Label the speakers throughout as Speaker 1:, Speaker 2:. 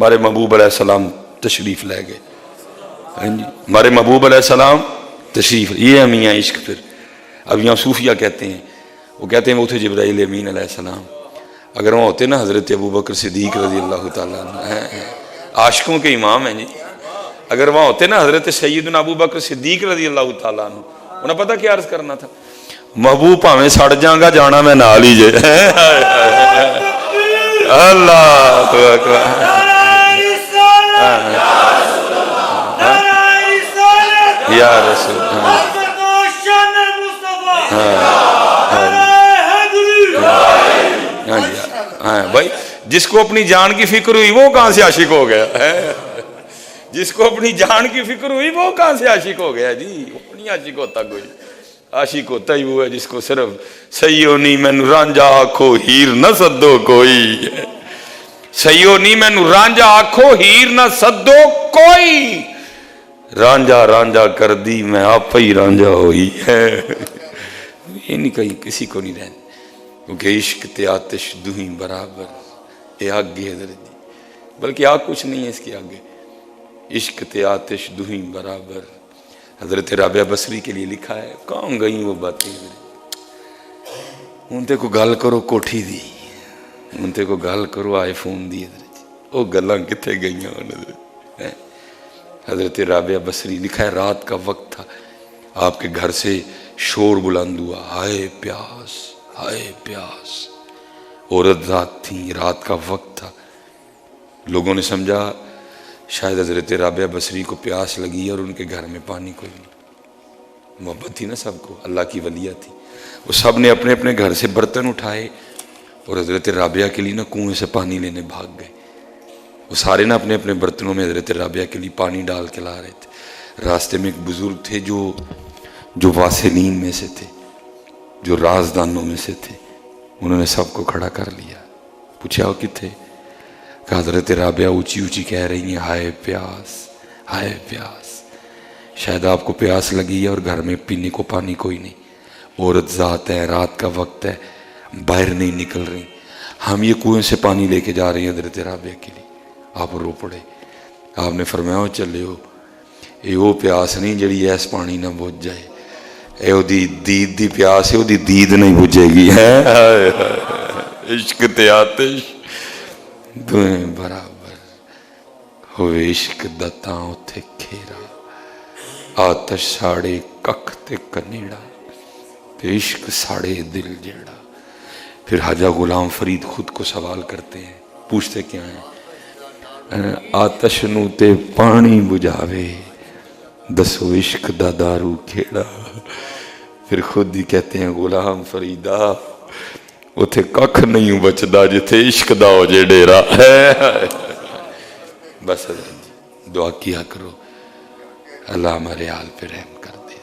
Speaker 1: ہمارے محبوب علیہ السلام تشریف لے گئے. ہاں جی ہمارے محبوب علیہ السلام تشریف. یہ میاں عشق. پھر اب یہاں صوفیہ کہتے ہیں، وہ کہتے ہیں وہ تھے جبرائیل امین علیہ السلام. اگر وہاں ہوتے نا حضرت ابو بکر صدیق رضی اللہ تعالیٰ عنہ، عاشقوں کے امام ہیں جی، اگر وہاں ہوتے نا حضرت سیدنا ابو بکر صدیق رضی اللہ تعالیٰ عنہ، انہیں پتہ کیا عرض کرنا تھا؟ محبوب پاویں سڑ جاں گا جانا میں نال ہی جے. اللہ اکبر. یا رسول ہاں بھائی، جس کو اپنی جان کی فکر ہوئی وہ کہاں سے عاشق ہو گیا؟ جس کو اپنی جان کی فکر ہوئی وہ کہاں سے عاشق ہو گیا جی؟ وہ نہیں عاشق ہوتا کوئی. عاشق ہوتا ہی وہ ہے جس کو صرف سیو نی مینو رانجھا آکھو ہیر نہ سدو کوئی. سیو نی مینو رانجھا آکھو ہیر نہ سدو کوئی. رانجھا رانجھا کر دی میں آپ ہی رانجھا ہوئی ہے. یہ نہیں کہیں کسی کو نہیں رہنا، کیونکہ عشق تے آتش دوہیں برابر. یہ آگ ہے حضرت جی، بلکہ آگ کچھ نہیں ہے اس کی آگے. عشق تے آتش دوہیں برابر. حضرت رابعہ بصری کے لیے لکھا ہے، کہاں گئیں وہ باتیں؟ ان تے کو گل کرو کوٹھی دی، ان تے کو گل کرو آئی فون دی. حضرت جی وہ گلاں کتنے گئیں؟ حضرت رابعہ بصری لکھا ہے، رات کا وقت تھا، آپ کے گھر سے شور بلند ہوا، ہائے پیاس ہائے پیاس. عورت ذات تھی، رات کا وقت تھا. لوگوں نے سمجھا شاید حضرت رابعہ بصری کو پیاس لگی اور ان کے گھر میں پانی کوئی نہیں. محبت تھی نا سب کو، اللہ کی ولیہ تھی. وہ سب نے اپنے اپنے گھر سے برتن اٹھائے اور حضرت رابعہ کے لیے نا کنویں سے پانی لینے بھاگ گئے. وہ سارے نا اپنے اپنے برتنوں میں حضرت رابعہ کے لیے پانی ڈال کے لا رہے تھے. راستے میں ایک بزرگ تھے جو واسلین میں سے تھے، جو رازدانوں میں سے تھے. انہوں نے سب کو کھڑا کر لیا، پوچھا وہ کتنے؟ کہ حضرت رابعہ اونچی اونچی کہہ رہی ہیں، ہائے پیاس ہائے پیاس. شاید آپ کو پیاس لگی ہے اور گھر میں پینے کو پانی کوئی نہیں. عورت ذات ہے، رات کا وقت ہے، باہر نہیں نکل رہی. ہم یہ کنویں سے پانی لے کے جا رہے ہیں حضرت رابعہ کے لیے. آپ رو پڑے. آپ نے فرمایا ہو چلے ہو، یہ وہ پیاس نہیں جڑی ایس پانی نہ بجھ جائے. اے او دی دید دی پیاس ہے، او دی دید نہیں بجھے گی. عشق تے آتش دوئیں برابر ہوئے. عشق دتاں اتھے کھیرا، آتش ساڑے ککھ تے کنیڑا، تے عشق ساڑے دل جیڑا. پھر حاجہ غلام فرید خود کو سوال کرتے ہیں، پوچھتے کیا ہیں؟ آتش نو تے پانی بجھاوے، دسو عشق دا دارو کھیڑا. پھر خود ہی کہتے ہیں غلام فریدہ اتھے ککھ نہیں بچدا جتھے عشق دا ہو جے ڈیرا. بس حضرت دعا کیا کرو اللہ ہمارے حال پہ رحم کر دے.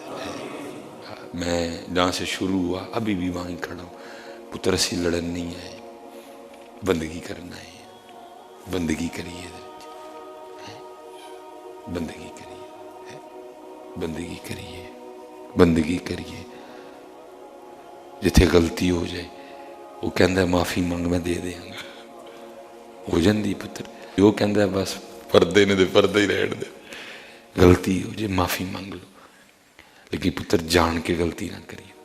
Speaker 1: میں جہاں سے شروع ہوا ابھی بھی وہیں کھڑا ہوں. پتر اسی لڑن نہیں ہے، بندگی کرنا ہے. بندگی کریے، بندگی کریے، بندگی کریے، بندگی کریے. جتھے غلطی ہو جائے وہ کہندا ہے معافی منگ میں دے دیاں گا، ہو جاندی پتر. وہ کہندا ہے بس پردے نے دے پردے ہی رہن دے. غلطی ہو جائے معافی منگ لو، لیکن پتر جان کے غلطی نہ کریے.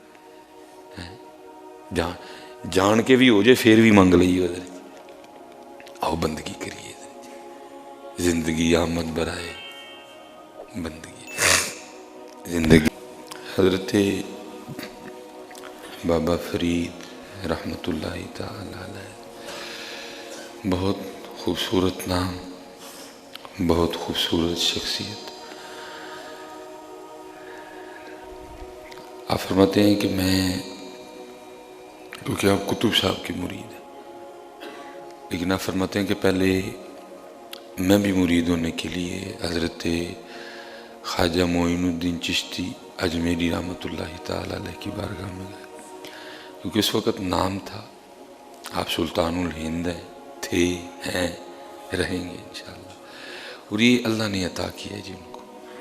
Speaker 1: جان کے بھی ہو جائے پھر بھی منگ لئیے. آؤ بندگی کریے. زندگی آمد برائے بندگی. زندگی حضرت بابا فرید رحمت اللہ تعالی علیہ، بہت خوبصورت نام، بہت خوبصورت شخصیت. آپ فرماتے ہیں کہ میں، کیونکہ آپ کتب صاحب کی مرید ہیں، لیکن آپ فرماتے ہیں کہ پہلے میں بھی مرید ہونے کے لیے حضرت خواجہ معین الدین چشتی اجمیری رحمت اللہ تعالی علیہ کی بارگاہ میں گئے، کیونکہ اس وقت نام تھا. آپ سلطان الہند ہیں، تھے، ہیں، رہیں گے انشاءاللہ. اور یہ اللہ نے عطا کیا ہے جی ان کو.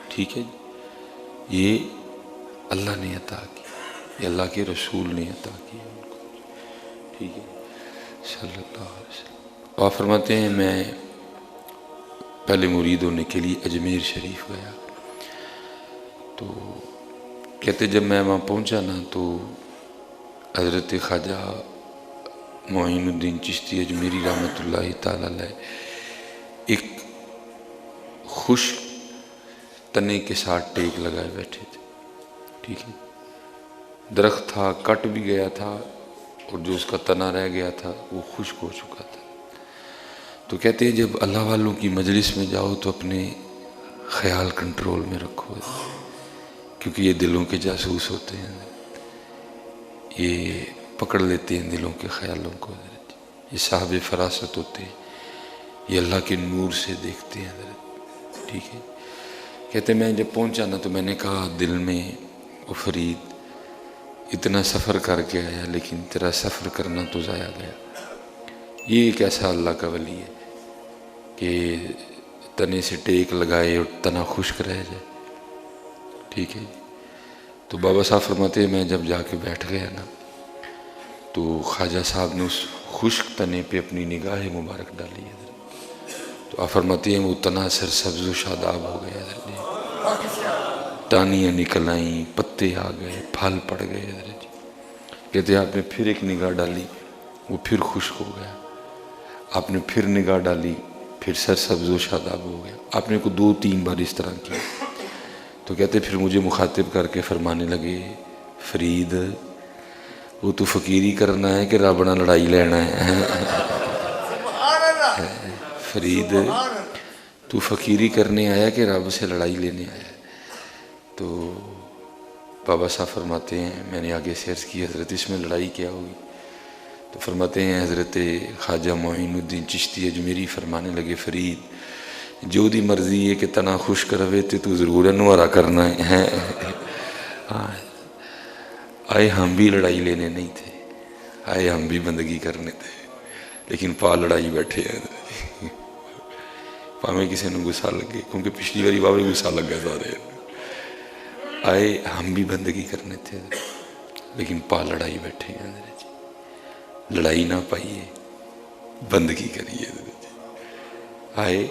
Speaker 1: ٹھیک ہے جی، یہ اللہ نے عطا کیا، یہ اللہ کے رسول نے عطا کیا ان کو. ٹھیک ہے صلی اللہ علیہ وسلم. آپ فرماتے ہیں میں پہلے مرید ہونے کے لیے اجمیر شریف گیا. تو کہتے جب میں وہاں پہنچا نا تو حضرت خواجہ معین الدین چشتی اجمیری رحمۃ اللہ تعالی علیہ ایک خشک تنے کے ساتھ ٹیک لگائے بیٹھے تھے. ٹھیک ہے، درخت تھا، کٹ بھی گیا تھا، اور جو اس کا تنا رہ گیا تھا وہ خشک ہو چکا تھا. تو کہتے ہیں جب اللہ والوں کی مجلس میں جاؤ تو اپنے خیال کنٹرول میں رکھو، کیونکہ یہ دلوں کے جاسوس ہوتے ہیں، یہ پکڑ لیتے ہیں دلوں کے خیالوں کو. یہ صاحب فراست ہوتے ہیں، یہ اللہ کے نور سے دیکھتے ہیں حضرت. ٹھیک ہے، کہتے میں جب پہنچا نا تو میں نے کہا دل میں، او فرید اتنا سفر کر کے آیا لیکن تیرا سفر کرنا تو ضائع گیا. یہ ایک ایسا اللہ کا ولی ہے کہ تنے سے ٹیک لگائے اور تنا خشک رہ جائے. ٹھیک ہے، تو بابا صاحب فرماتے ہیں میں جب جا کے بیٹھ گیا نا تو خواجہ صاحب نے اس خشک تنے پہ اپنی نگاہ مبارک ڈالی ہے. تو آپ فرماتے ہیں وہ تنا سرسبز و شاداب ہو گیا حضرت جی، ٹانیاں نکل آئیں، پتے آ گئے، پھل پڑ گئے حضرت جی. کہتے آپ نے پھر ایک نگاہ ڈالی وہ پھر خشک ہو گیا، آپ نے پھر نگاہ ڈالی پھر سرسبز و شاداب ہو گیا. آپ نے کو 2-3 بار اس طرح کیا. تو کہتے پھر مجھے مخاطب کر کے فرمانے لگے فرید وہ تو فقیری کرنا ہے کہ رب نہ لڑائی لینا ہے. فرید تو فقیری کرنے آیا کہ رب سے لڑائی لینے آیا. تو بابا صاحب فرماتے ہیں میں نے آگے سے عرض کی حضرت اس میں لڑائی کیا ہوگی؟ تو فرماتے ہیں حضرت خواجہ معین الدین چشتی اجمیری فرمانے لگے فرید جو دی مرضی ہے کہ تنا خشک روے تو ضرور انوارا کرنا ہے. آئے ہم بھی لڑائی لینے نہیں تھے، آئے ہم بھی بندگی کرنے تھے، لیکن پا لڑائی بیٹھے ہیں. پاویں کسی نے غصہ لگے کیونکہ پچھلی باری بابے غصہ لگ گیا سارے. آئے ہم بھی بندگی کرنے تھے لیکن پا لڑائی بیٹھے ہیں. لڑائی نہ پائیے، بندگی کریے. آئے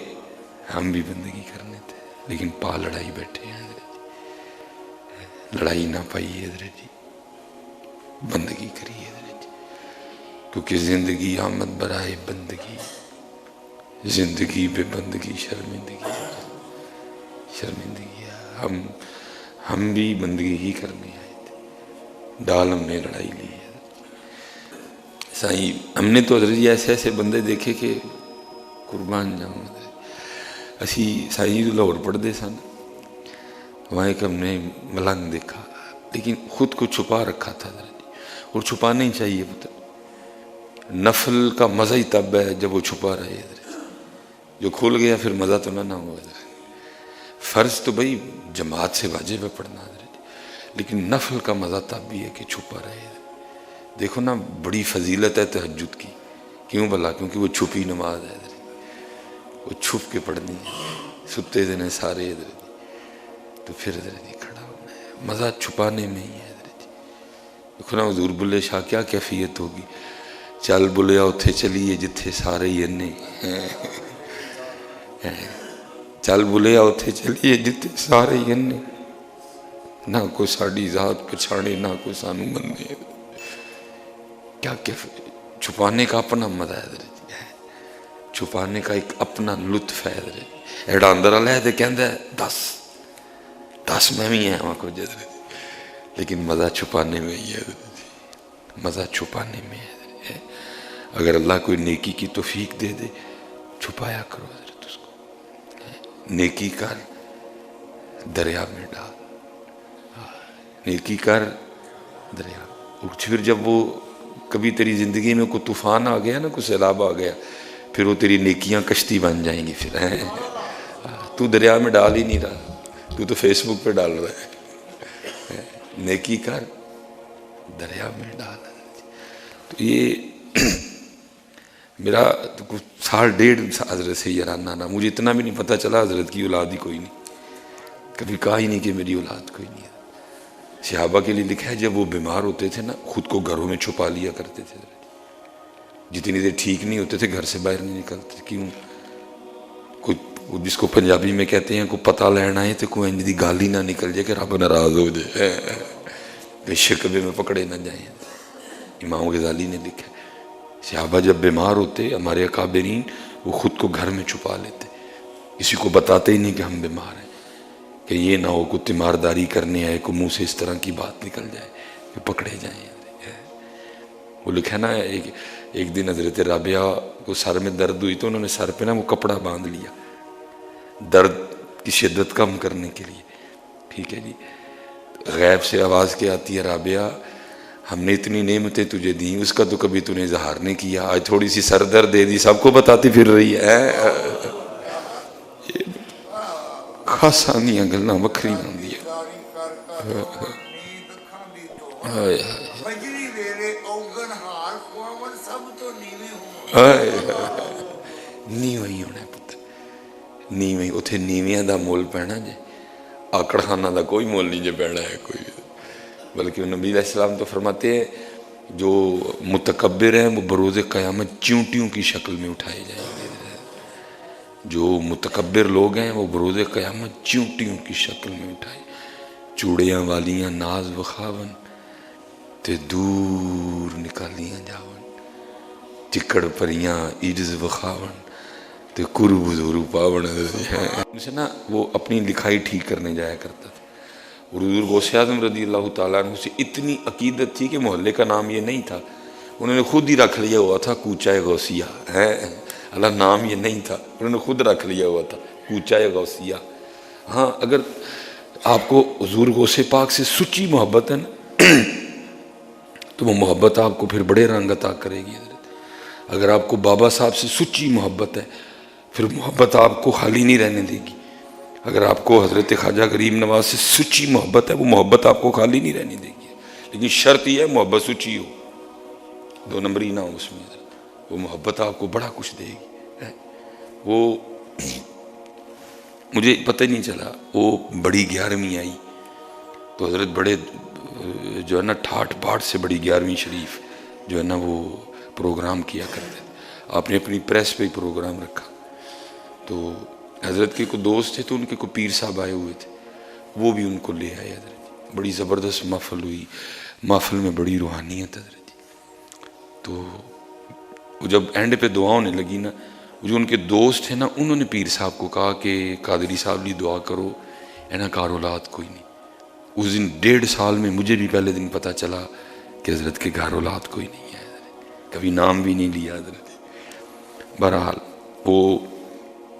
Speaker 1: ہم بھی بندگی کرنے تھے لیکن پا لڑائی بیٹھے ہیں. لڑائی نہ پائیے حضرت جی، بندگی کریے حضرت جی، کیونکہ زندگی آمد برائے بندگی، زندگی بے بندگی شرمندگی. شرمندگی ہم بھی بندگی ہی کرنے آئے تھے، ڈال ہم نے لڑائی لی ہے. سائیں ہم نے تو حضرت جی ایسے ایسے بندے دیکھے کہ قربان جاؤں. اسی سائیں جی لاہور پڑھتے سن، وہاں ایک ہم نے ملنگ دیکھا لیکن خود کو چھپا رکھا تھا حضرت جی، اور چھپانا ہی چاہیے. پتہ نفل کا مزہ ہی تب ہے جب وہ چھپا رہے حضرت. جو کھول گیا پھر مزہ تو نہ ہوا حضرت. فرض تو بھئی جماعت سے واجب ہے پڑھنا حضرت، لیکن نفل کا مزہ تب بھی ہے کہ چھپا رہے. دیکھو نا بڑی فضیلت ہے تہجد کی. کیوں بھلا؟ کیونکہ وہ چھپی نماز ہے حضرت، وہ چھپ کے پڑھنی ہے. ستے دن سارے حضرت، تو پھر حضرت کھڑا ہونا ہے. مزہ چھپانے میں ہی ہے حضرت. دیکھو نا حضور بلے شاہ کیا کیفیت ہوگی، چل بلیا اتھے چلیے جتھے سارے ہی انے. چل بلیا اتھے چلیے جتھے سارے ہی انے، نہ کوئی ساڑی ذات پچھاڑے نہ کوئی سانو مننے. کیا چھپانے کا اپنا مزہ ہے حضرت، چھپانے کا ایک اپنا لطف ہے حضرت. ایڈا اندر اللہ ہے تو کہندہ ہے دس میں بھی ہیں وہاں کو حضرت، لیکن مزہ چھپانے میں ہی ہے حضرت. مزہ چھپانے میں ہے. اگر اللہ کوئی نیکی کی توفیق دے دے چھپایا کرو حضرت اس کو. نیکی کر دریا میں ڈال، نیکی کر دریا. پھر جب وہ کبھی تیری زندگی میں کوئی طوفان آ گیا نا، کوئی سیلاب آ گیا، پھر وہ تیری نیکیاں کشتی بن جائیں گی. پھر تو دریا میں ڈال ہی نہیں رہا، تو فیس بک پہ ڈال رہا ہے. نیکی کر دریا میں ڈال. تو یہ میرا کچھ 1.5 حضرت سے یارانہ نا، مجھے اتنا بھی نہیں پتہ چلا حضرت کی اولاد ہی کوئی نہیں، کبھی کہا ہی نہیں کہ میری اولاد کوئی نہیں ہے. صحابہ کے لیے لکھا ہے جب وہ بیمار ہوتے تھے نا خود کو گھروں میں چھپا لیا کرتے تھے. جتنی دیر ٹھیک نہیں ہوتے تھے گھر سے باہر نہیں نکلتے. کیوں؟ کوئی وہ جس کو پنجابی میں کہتے ہیں کو پتہ لینا ہے تو کوئی انج دی گال ہی نہ نکل جائے کہ رب ناراض ہو جائے، کہ شکوے میں پکڑے نہ جائیں۔ امام غزالی نے لکھا ہے صحابہ جب بیمار ہوتے ہمارے اکابرین وہ خود کو گھر میں چھپا لیتے، کسی کو بتاتے ہی نہیں کہ ہم بیمار ہیں، کہ یہ نہ ہو کوئی تیمارداری کرنے آئے کو منہ سے اس طرح کی بات نکل جائے کہ پکڑے جائیں۔ وہ لکھا نا ایک دن حضرت رابعہ کو سر میں درد ہوئی تو انہوں نے سر پہ نا وہ کپڑا باندھ لیا درد کی شدت کم کرنے کے لیے، ٹھیک ہے جی۔ غیب سے آواز کیا آتی ہے، رابعہ ہم نے اتنی نعمتیں تجھے دیں اس کا تو کبھی تو نے اظہار نہیں کیا، آج تھوڑی سی سر درد دے دی سب کو بتاتی پھر رہی ہے۔ خاصا دیاں گلاں وکھری ہوندی ہے۔ نیویں ہی ہونا پتر، نیویں اتھے نیویاں دا مول پینا جے، آکڑ خانہ دا کوئی مول نہیں جے پینا ہے کوئی، بلکہ نبی علیہ السلام تو فرماتے ہیں جو متکبر ہیں وہ بروز قیامت چیونٹیوں کی شکل میں اٹھائے جائیں گے۔ جو متکبر لوگ ہیں وہ بروز قیامت چیونٹیوں کی شکل میں اٹھائے، چوڑیاں والیاں ناز وخاون تے دور نکالیاں جاون، چکڑ پریاں عجز وخاون تے قرب حضور پاون۔ سے نا وہ اپنی لکھائی ٹھیک کرنے جایا کرتا تھا، اور حضور غوث اعظم رضی اللہ تعالیٰ عنہ سے اتنی عقیدت تھی کہ محلے کا نام یہ نہیں تھا، انہوں نے خود ہی رکھ لیا ہوا تھا کوچہ غوثیہ، اللہ نام یہ نہیں تھا، انہوں نے خود رکھ لیا ہوا تھا کوچہ غوثیہ۔ ہاں اگر آپ کو حضور غوث پاک سے سچی محبت ہے نا تو وہ محبت آپ کو پھر بڑے رنگ عطا کرے گی۔ اگر آپ کو بابا صاحب سے سچی محبت ہے پھر محبت آپ کو خالی نہیں رہنے دے گی۔ اگر آپ کو حضرت خواجہ غریب نواز سے سچی محبت ہے وہ محبت آپ کو خالی نہیں رہنے دے گی، لیکن شرط یہ ہے محبت سچی ہو، دو نمبری نہ ہو اس میں، وہ محبت آپ کو بڑا کچھ دے گی۔ وہ مجھے پتہ ہی نہیں چلا، وہ بڑی 11ویں آئی تو حضرت بڑے جو ہے نا ٹھاٹ باٹ سے بڑی 11ویں شریف جو ہے نا وہ پروگرام کیا کرتے تھے، آپ نے اپنی پریس پہ ہی پروگرام رکھا، تو حضرت کے کوئی دوست تھے تو ان کے کوئی پیر صاحب آئے ہوئے تھے، وہ بھی ان کو لے آئے حضرت، بڑی زبردست محفل ہوئی، محفل میں بڑی روحانیت حضرت جی۔ تو جب اینڈ پہ دعا ہونے لگی نا، جو ان کے دوست تھے نا انہوں نے پیر صاحب کو کہا کہ قادری صاحب لی دعا کرو، اینا کار اولاد کوئی نہیں۔ اس دن 1.5 سال میں مجھے بھی پہلے دن پتہ چلا کہ حضرت کے گھر اولاد کوئی نہیں ہے، کبھی نام بھی نہیں لیا حضرت۔ بہرحال وہ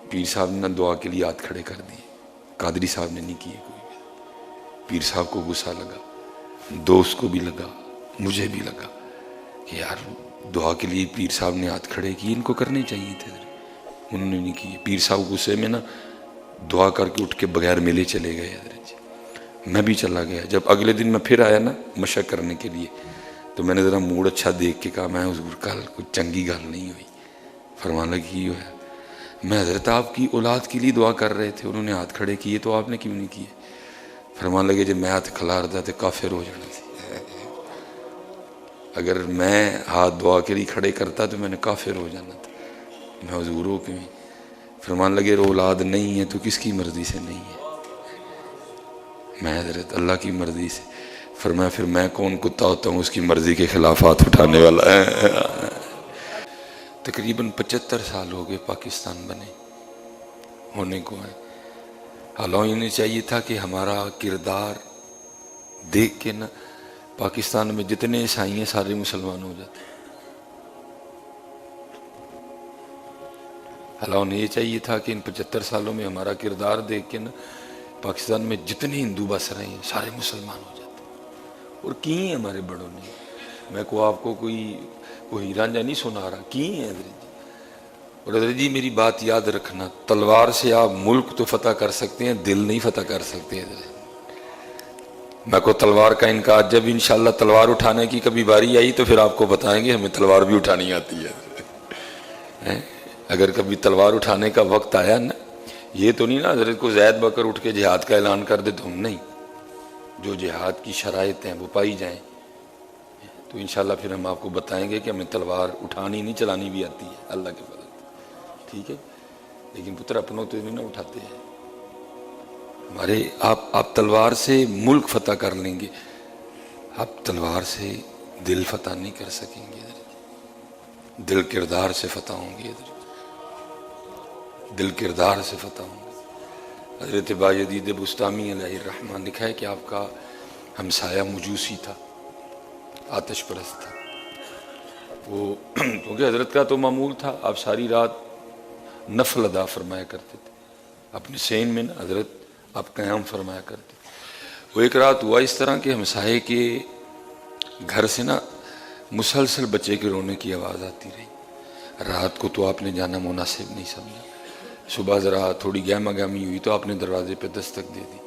Speaker 1: پیر صاحب نے دعا کے لیے ہاتھ کھڑے کر دیے، قادری صاحب نے نہیں کیے کوئی بھی۔ پیر صاحب کو غصہ لگا، دوست کو بھی لگا، مجھے بھی لگا کہ یار دعا کے لیے پیر صاحب نے ہاتھ کھڑے کیے، ان کو کرنے چاہیے تھے، انہوں نے نہیں کیے۔ پیر صاحب غصے میں نا دعا کر کے اٹھ کے بغیر ملے چلے گئے حضرت جی۔ میں بھی چلا گیا، جب اگلے دن میں پھر آیا نا مشق کرنے کے لیے تو میں نے ذرا موڈ اچھا دیکھ کے کہا میں حضور کل کچھ چنگی گل نہیں ہوئی، فرمان لگی ہوا ہے میں حضرت آپ کی اولاد کے لیے دعا کر رہے تھے، انہوں نے ہاتھ کھڑے کیے تو آپ نے کیوں نہیں کیے؟ فرمان لگے جب میں ہاتھ کھلار دا تو کافر ہو جانا تھی، اگر میں ہاتھ دعا کے لیے کھڑے کرتا تو میں نے کافر ہو جانا تھا، میں حضور ہو کیوں؟ فرمان لگے رو اولاد نہیں ہے تو کس کی مرضی سے نہیں ہے؟ میں حضرت اللہ کی مرضی سے۔ فرمایا پھر میں کون کتا ہوتا ہوں اس کی مرضی کے خلافات اٹھانے والا ہے۔ تقریباً 75 سال ہو گئے پاکستان بنے ہونے کو ہے، حالانکہ انہیں چاہیے تھا کہ ہمارا کردار دیکھ کے نا پاکستان میں جتنے عیسائی ہیں سارے مسلمان ہو جاتے، حالانکہ یہ چاہیے تھا کہ ان 75 سالوں میں ہمارا کردار دیکھ کے نا پاکستان میں جتنے ہندو بس رہے ہیں سارے مسلمان ہو جاتے، اور کی ہیں ہمارے بڑوں نے، میں کو آپ کو کوئی رانجھا نہیں سنا رہا، کی ہیں حضرت جی۔ اور حضرت جی میری بات یاد رکھنا، تلوار سے آپ ملک تو فتح کر سکتے ہیں، دل نہیں فتح کر سکتے حضرت۔ میں کو تلوار کا انکار، جب انشاءاللہ تلوار اٹھانے کی کبھی باری آئی تو پھر آپ کو بتائیں گے ہمیں تلوار بھی اٹھانی آتی ہے۔ اگر کبھی تلوار اٹھانے کا وقت آیا نا، یہ تو نہیں نا حضرت کو زید بکر اٹھ کے جہاد کا اعلان کر دے تو ہم نہیں، جو جہاد کی شرائط ہیں وہ پائی جائیں تو انشاءاللہ پھر ہم آپ کو بتائیں گے کہ ہمیں تلوار اٹھانی نہیں چلانی بھی آتی ہے اللہ کے فضل، ٹھیک ہے۔ لیکن پتر اپنوں تو نہیں نہ اٹھاتے ہیں ہمارے. آپ تلوار سے ملک فتح کر لیں گے، آپ تلوار سے دل فتح نہیں کر سکیں گے. دل کردار سے فتح ہوں گے، دل کردار سے فتح ہوں گے. حضرت بایزید بسطامی علیہ الرحمہ لکھا ہے کہ آپ کا ہمسایہ مجوسی تھا، آتش پرست تھا. وہ کیونکہ حضرت کا تو معمول تھا آپ ساری رات نفل ادا فرمایا کرتے تھے اپنے سین میں نا، حضرت آپ قیام فرمایا کرتے تھے. وہ ایک رات ہوا اس طرح کہ ہمسائے کے گھر سے نا مسلسل بچے کے رونے کی آواز آتی رہی. رات کو تو آپ نے جانا مناسب نہیں سمجھا. صبح ذرا تھوڑی گہما گہمی ہوئی تو آپ نے دروازے پہ دستک دے دی.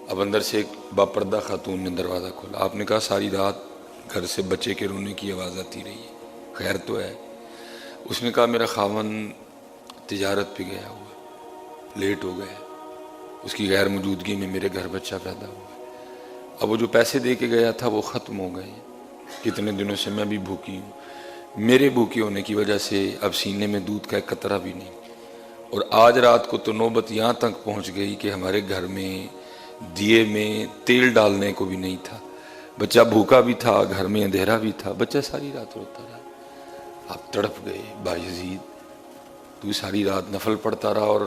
Speaker 1: اب اندر سے ایک باپردہ خاتون نے دروازہ کھولا. آپ نے کہا ساری رات گھر سے بچے کے رونے کی آواز آتی رہی ہے، خیر تو ہے؟ اس نے کہا میرا خاوند تجارت پہ گیا ہوا ہے، لیٹ ہو گیا، اس کی غیر موجودگی میں میرے گھر بچہ پیدا ہوا ہے. اب وہ جو پیسے دے کے گیا تھا وہ ختم ہو گئے. کتنے دنوں سے میں بھی بھوکی ہوں. میرے بھوکے ہونے کی وجہ سے اب سینے میں دودھ کا ایک قطرہ بھی نہیں. اور آج رات کو تو نوبت یہاں تک پہنچ گئی کہ ہمارے گھر میں دیے میں تیل ڈالنے کو بھی نہیں تھا. بچہ بھوکا بھی تھا، گھر میں اندھیرا بھی تھا، بچہ ساری رات روتا رہا. آپ تڑپ گئے. بایزید تو ساری رات نفل پڑھتا رہا اور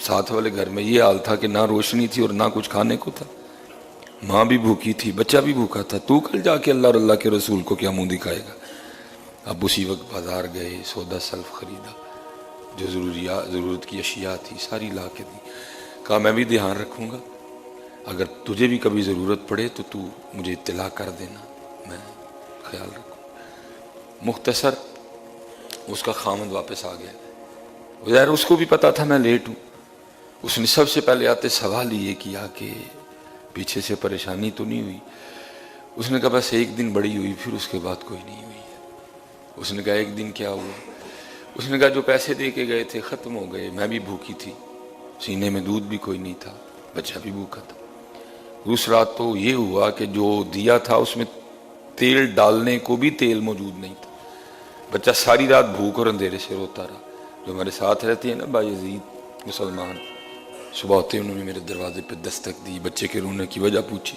Speaker 1: ساتھ والے گھر میں یہ حال تھا کہ نہ روشنی تھی اور نہ کچھ کھانے کو تھا. ماں بھی بھوکی تھی، بچہ بھی بھوکا تھا. تو کل جا کے اللہ اور اللہ کے رسول کو کیا منہ دکھائے گا؟ اب اسی وقت بازار گئے، سودا سلف خریدا، جو ضرورت کی اشیاء تھی ساری لا کے دی. کہا میں بھی دھیان رکھوں گا، اگر تجھے بھی کبھی ضرورت پڑے تو تو مجھے اطلاع کر دینا، میں خیال رکھوں. مختصر اس کا خامد واپس آ گیا. ظاہر اس کو بھی پتا تھا میں لیٹ ہوں. اس نے سب سے پہلے آتے سوال یہ کیا کہ پیچھے سے پریشانی تو نہیں ہوئی؟ اس نے کہا بس ایک دن بڑی ہوئی، پھر اس کے بعد کوئی نہیں ہوئی. اس نے کہا ایک دن کیا ہوا؟ اس نے کہا جو پیسے دے کے گئے تھے ختم ہو گئے، میں بھی بھوکی تھی، سینے میں دودھ بھی کوئی نہیں تھا، بچہ بھی بھوکا تھا. اس رات تو یہ ہوا کہ جو دیا تھا اس میں تیل ڈالنے کو بھی تیل موجود نہیں تھا. بچہ ساری رات بھوک اور اندھیرے سے روتا رہا. جو ہمارے ساتھ رہتے ہیں نا بایزید مسلمان، صبح ہوتے انہوں نے میرے دروازے پہ دستک دی، بچے کے رونے کی وجہ پوچھی.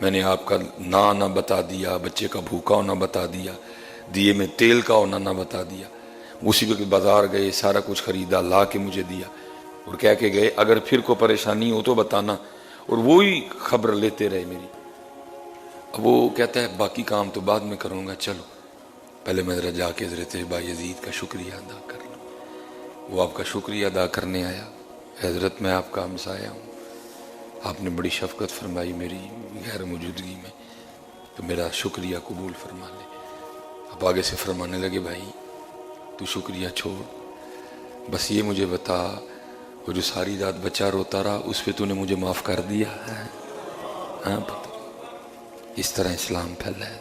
Speaker 1: میں نے آپ کا نہ آنا بتا دیا، بچے کا بھوکا ہونا بتا دیا، دیے میں تیل کا ہونا نہ بتا دیا. اسی وقت بازار گئے، سارا کچھ خریدا، لا کے مجھے دیا اور کہہ کے گئے اگر پھر کوئی پریشانی ہو تو بتانا. اور وہی خبر لیتے رہے میری. اب وہ کہتا ہے باقی کام تو بعد میں کروں گا، چلو پہلے میں ذرا جا کے حضرت بایزید کا شکریہ ادا کر لوں. وہ آپ کا شکریہ ادا کرنے آیا. حضرت میں آپ کا ہمسایہ ہوں، آپ نے بڑی شفقت فرمائی میری غیر موجودگی میں، تو میرا شکریہ قبول فرما لے. اب آگے سے فرمانے لگے بھائی تو شکریہ چھوڑ، بس یہ مجھے بتا وہ جو ساری رات بچہ روتا رہا اس پہ تو نے مجھے معاف کر دیا ہے؟ ہاں پتہ. اس طرح اسلام پھیلا ہے،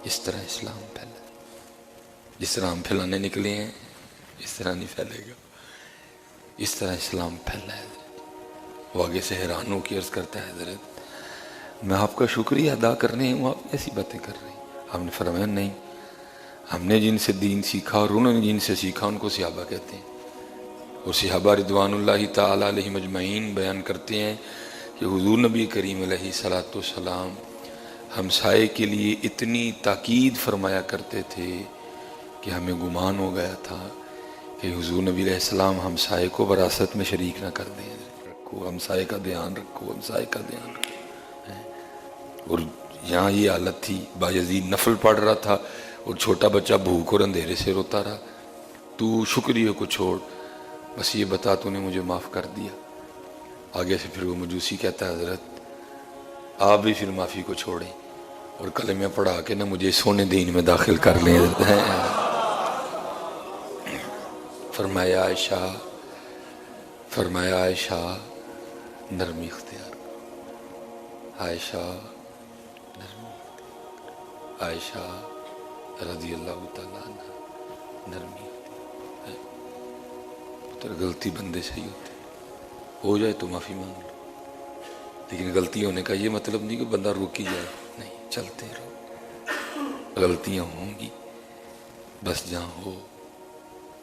Speaker 1: اس طرح اسلام پھیلا ہے. جس طرح ہم پھیلانے نکلے ہیں اس طرح نہیں پھیلے گا، اس طرح اسلام پھیلا ہے. وہ آگے سے حیرانوں کی عرض کرتا ہے حضرت میں آپ کا شکریہ ادا کرنے ہوں، آپ ایسی باتیں کر رہے ہیں. ہم نے فرمایا نہیں، ہم نے جن سے دین سیکھا اور انہوں نے جن سے سیکھا ان کو صحابہ کہتے ہیں. اور صحابہ رضوان اللہ تعالیٰ علیہ مجمعین بیان کرتے ہیں کہ حضور نبی کریم علیہ الصلوۃ والسلام ہمسائے کے لیے اتنی تاکید فرمایا کرتے تھے کہ ہمیں گمان ہو گیا تھا کہ حضور نبی علیہ السلام ہمسائے کو وراثت میں شریک نہ کر دیں. رکھو ہمسائے کا دھیان رکھو، ہمسائے کا دھیان رکھو. اور یہاں یہ حالت تھی، بایزید نفل پڑھ رہا تھا اور چھوٹا بچہ بھوک اور اندھیرے سے روتا رہا. تو شکریہ کو چھوڑ، بس یہ بتا تو نے مجھے معاف کر دیا. آگے سے پھر وہ مجوسی کہتا ہے حضرت آپ بھی پھر معافی کو چھوڑیں اور کلمہ پڑھا کے نہ مجھے سونے دین میں داخل کر لیں. فرمایا عائشہ نرمی اختیار کرو، عائشہ نرمی، عائشہ رضی اللہ تعالیٰ عنہ نرمی. پتر غلطی بندے سے ہی ہوتی ہو جائے تو معافی مانگ لو، لیکن غلطی ہونے کا یہ مطلب نہیں کہ بندہ رکی جائے، نہیں، چلتے رہو. غلطیاں ہوں گی، بس جہاں ہو